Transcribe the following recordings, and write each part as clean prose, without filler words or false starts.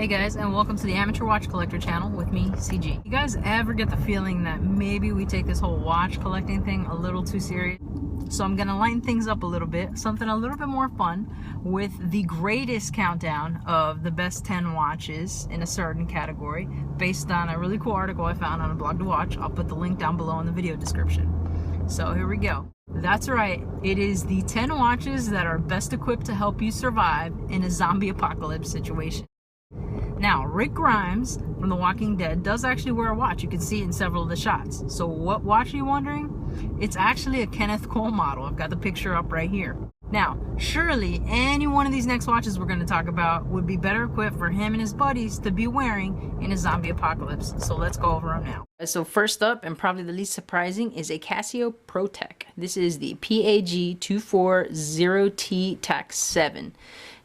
Hey guys, and welcome to the Amateur Watch Collector channel with me, CG. You guys ever get the feeling that maybe we take this whole watch collecting thing a little too serious? So I'm gonna lighten things up a little bit, something a little bit more fun, with the greatest countdown of the best 10 watches in a certain category, based on a really cool article I found on a blog to watch. I'll put the link down below in the video description. So here we go. That's right, it is the 10 watches that are best equipped to help you survive in a zombie apocalypse situation. Now, Rick Grimes from The Walking Dead does actually wear a watch. You can see it in several of the shots. So what watch are you wondering? It's actually a Kenneth Cole model. I've got the picture up right here. Now, surely any one of these next watches we're going to talk about would be better equipped for him and his buddies to be wearing in a zombie apocalypse. So let's go over them now. So first up, and probably the least surprising, is a Casio Protec. This is the PAG240T TAC 7.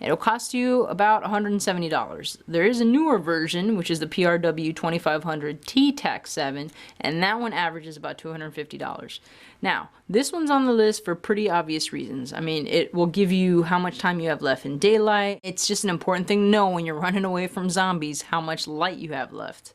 It'll cost you about $170. There is a newer version, which is the PRW2500T TAC 7, and that one averages about $250. Now, this one's on the list for pretty obvious reasons. I mean, it will give you how much time you have left in daylight. It's just an important thing to know when you're running away from zombies, how much light you have left.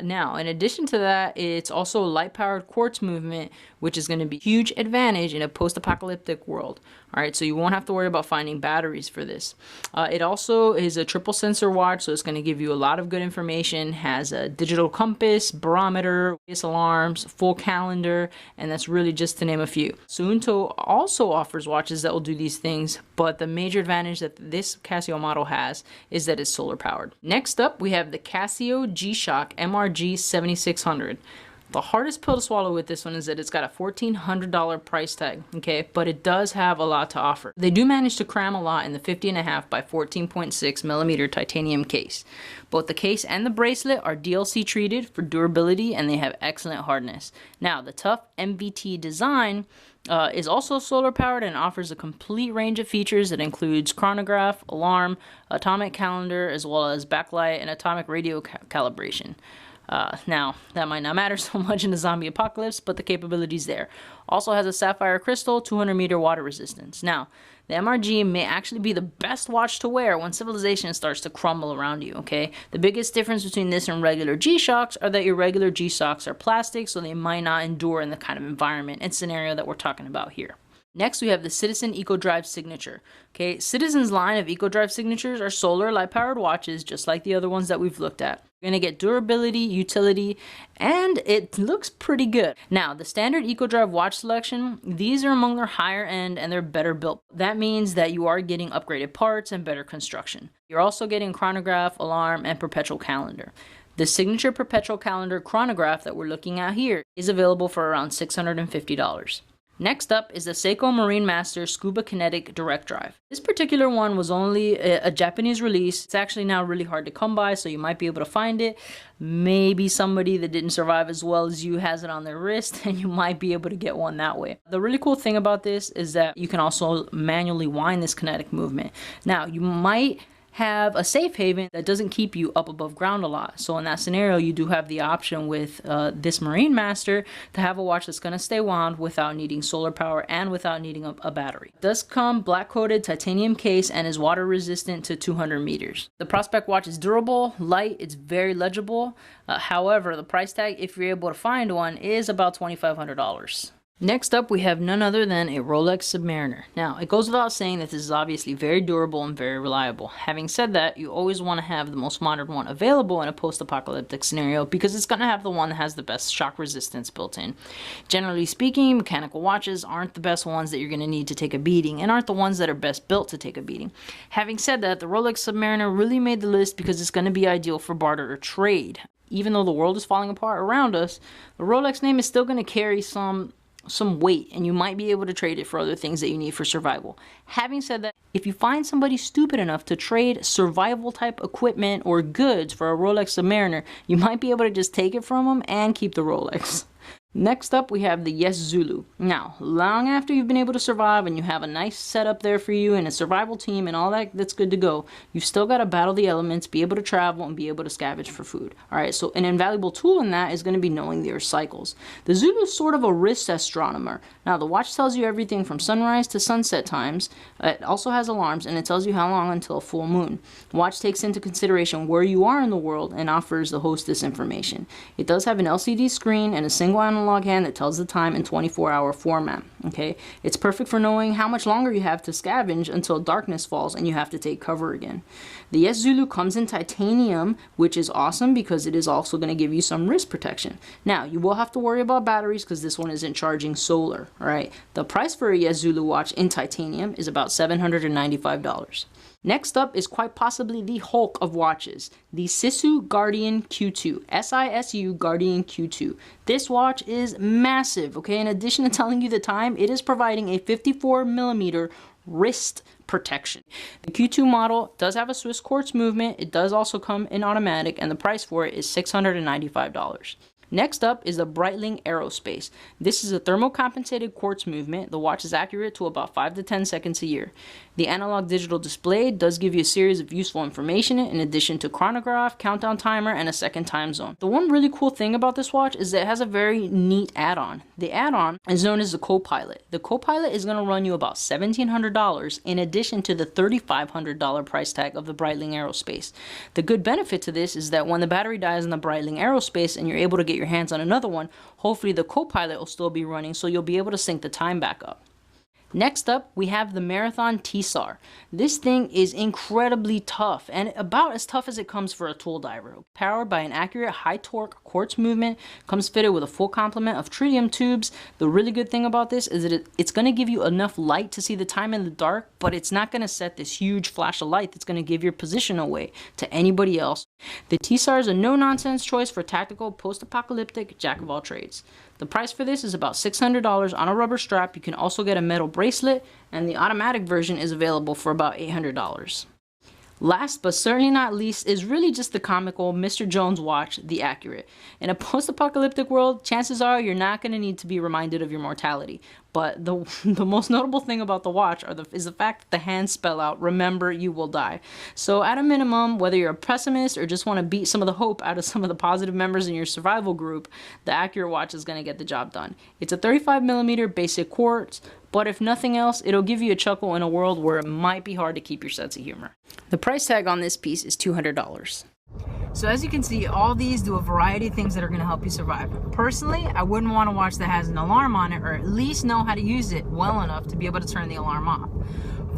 Now, in addition to that, it's also light-powered quartz movement, which is going to be a huge advantage in a post-apocalyptic world. All right, so you won't have to worry about finding batteries for this. It also is a triple sensor watch, so it's going to give you a lot of good information. Has a digital compass, barometer, alarms, full calendar, and that's really just to name a few. Suunto also offers watches that will do these things, but the major advantage that this Casio model has is that it's solar powered. Next up, we have the Casio GShock MRG 7600. The hardest pill to swallow with this one is that it's got a $1,400 price tag, okay? But it does have a lot to offer. They do manage to cram a lot in the 50.5 by 14.6 millimeter titanium case. Both the case and the bracelet are DLC treated for durability, and they have excellent hardness. Now, the tough MVT design is also solar powered and offers a complete range of features that includes chronograph, alarm, atomic calendar, as well as backlight and atomic radio calibration. Now, that might not matter so much in a zombie apocalypse, but the capability's there. Also has a sapphire crystal, 200-meter water resistance. Now, the MRG may actually be the best watch to wear when civilization starts to crumble around you, okay? The biggest difference between this and regular G-Shocks are that your regular G-Shocks are plastic, so they might not endure in the kind of environment and scenario that we're talking about here. Next, we have the Citizen EcoDrive Signature. Okay, Citizen's line of EcoDrive signatures are solar light-powered watches, just like the other ones that we've looked at. You're going to get durability, utility, and it looks pretty good. Now, the standard EcoDrive watch selection, these are among their higher end and they're better built. That means that you are getting upgraded parts and better construction. You're also getting chronograph, alarm, and perpetual calendar. The signature perpetual calendar chronograph that we're looking at here is available for around $650. Next up is the Seiko Marine Master Scuba Kinetic Direct Drive. This particular one was only a Japanese release. It's actually now really hard to come by, so you might be able to find it. Maybe somebody that didn't survive as well as you has it on their wrist, and you might be able to get one that way. The really cool thing about this is that you can also manually wind this kinetic movement. Now, you might have a safe haven that doesn't keep you up above ground a lot. So in that scenario, you do have the option with this Marine Master to have a watch that's going to stay wound without needing solar power and without needing a battery. It does come black coated titanium case and is water resistant to 200 meters. The Prospect watch is durable, light, it's very legible. However, the price tag, if you're able to find one, is about $2,500. Next up, we have none other than a Rolex Submariner. Now, it goes without saying that this is obviously very durable and very reliable. Having said that, you always want to have the most modern one available in a post-apocalyptic scenario because it's going to have the one that has the best shock resistance built in. Generally speaking, mechanical watches aren't the best ones that you're going to need to take a beating and aren't the ones that are best built to take a beating. Having said that, the Rolex Submariner really made the list because it's going to be ideal for barter or trade. Even though the world is falling apart around us, the Rolex name is still going to carry some weight, and you might be able to trade it for other things that you need for survival. Having said that, if you find somebody stupid enough to trade survival type equipment or goods for a Rolex Submariner, you might be able to just take it from them and keep the Rolex. Next up, we have the Yes Zulu. Now, long after you've been able to survive and you have a nice setup there for you and a survival team and all that's good to go, you've still got to battle the elements, be able to travel, and be able to scavenge for food. All right, so an invaluable tool in that is going to be knowing the Earth cycles. The Zulu is sort of a wrist astronomer. Now, the watch tells you everything from sunrise to sunset times. It also has alarms, and it tells you how long until a full moon. The watch takes into consideration where you are in the world and offers the host this information. It does have an LCD screen and a single analog hand that tells the time in 24-hour format. Okay, it's perfect for knowing how much longer you have to scavenge until darkness falls and you have to take cover again. The Yes Zulu comes in titanium, which is awesome because it is also going to give you some wrist protection. Now, you will have to worry about batteries because this one isn't charging solar. All right, the price for a Yes Zulu watch in titanium is about $795. Next up is quite possibly the Hulk of watches, the Sissu Guardian Q2, S-I-S-U Guardian Q2. This watch is massive, okay? In addition to telling you the time, it is providing a 54mm wrist protection. The Q2 model does have a Swiss quartz movement. It does also come in automatic, and the price for it is $695. Next up is the Breitling Aerospace. This is a thermocompensated quartz movement. The watch is accurate to about 5 to 10 seconds a year. The analog digital display does give you a series of useful information in addition to chronograph, countdown timer, and a second time zone. The one really cool thing about this watch is that it has a very neat add-on. The add-on is known as the Copilot. The Copilot is going to run you about $1,700 in addition to the $3,500 price tag of the Breitling Aerospace. The good benefit to this is that when the battery dies in the Breitling Aerospace and you're able to get your hands on another one, hopefully the Copilot will still be running, so you'll be able to sync the time back up. Next up, we have the Marathon TSAR. This thing is incredibly tough, and about as tough as it comes for a tool diver. Powered by an accurate high-torque quartz movement, comes fitted with a full complement of tritium tubes. The really good thing about this is that it's going to give you enough light to see the time in the dark, but it's not going to set this huge flash of light that's going to give your position away to anybody else. The TSAR is a no-nonsense choice for tactical, post-apocalyptic, jack-of-all-trades. The price for this is about $600 on a rubber strap. You can also get a metal bracelet, and the automatic version is available for about $800. Last but certainly not least is really just the comical Mr. Jones watch, the Accurate. In a post-apocalyptic world, chances are you're not going to need to be reminded of your mortality. But the most notable thing about the watch is the fact that the hands spell out, "Remember, you will die." So at a minimum, whether you're a pessimist or just want to beat some of the hope out of some of the positive members in your survival group, the Accurate watch is going to get the job done. It's a 35mm basic quartz, but if nothing else, it'll give you a chuckle in a world where it might be hard to keep your sense of humor. The price tag on this piece is $200. So as you can see, all these do a variety of things that are going to help you survive. Personally, I wouldn't want to watch that has an alarm on it, or at least know how to use it well enough to be able to turn the alarm off.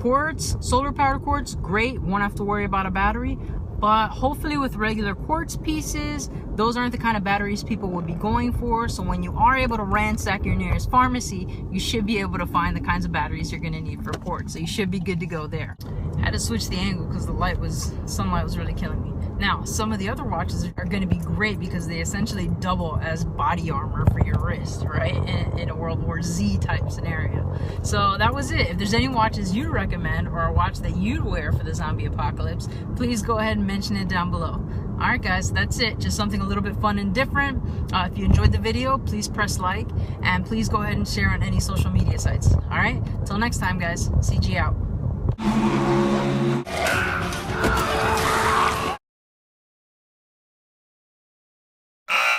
Quartz, solar powered quartz, great, won't have to worry about a battery. But hopefully with regular quartz pieces, those aren't the kind of batteries people would be going for. So when you are able to ransack your nearest pharmacy, you should be able to find the kinds of batteries you're going to need for quartz. So you should be good to go there. I had to switch the angle because the sunlight was really killing me. Now, some of the other watches are going to be great because they essentially double as body armor for your wrist, right? In a World War Z type scenario. So that was it. If there's any watches you'd recommend or a watch that you'd wear for the zombie apocalypse, please go ahead and mention it down below. Alright guys, that's it. Just something a little bit fun and different. If you enjoyed the video, please press like, and please go ahead and share on any social media sites. Alright, till next time guys, CG out.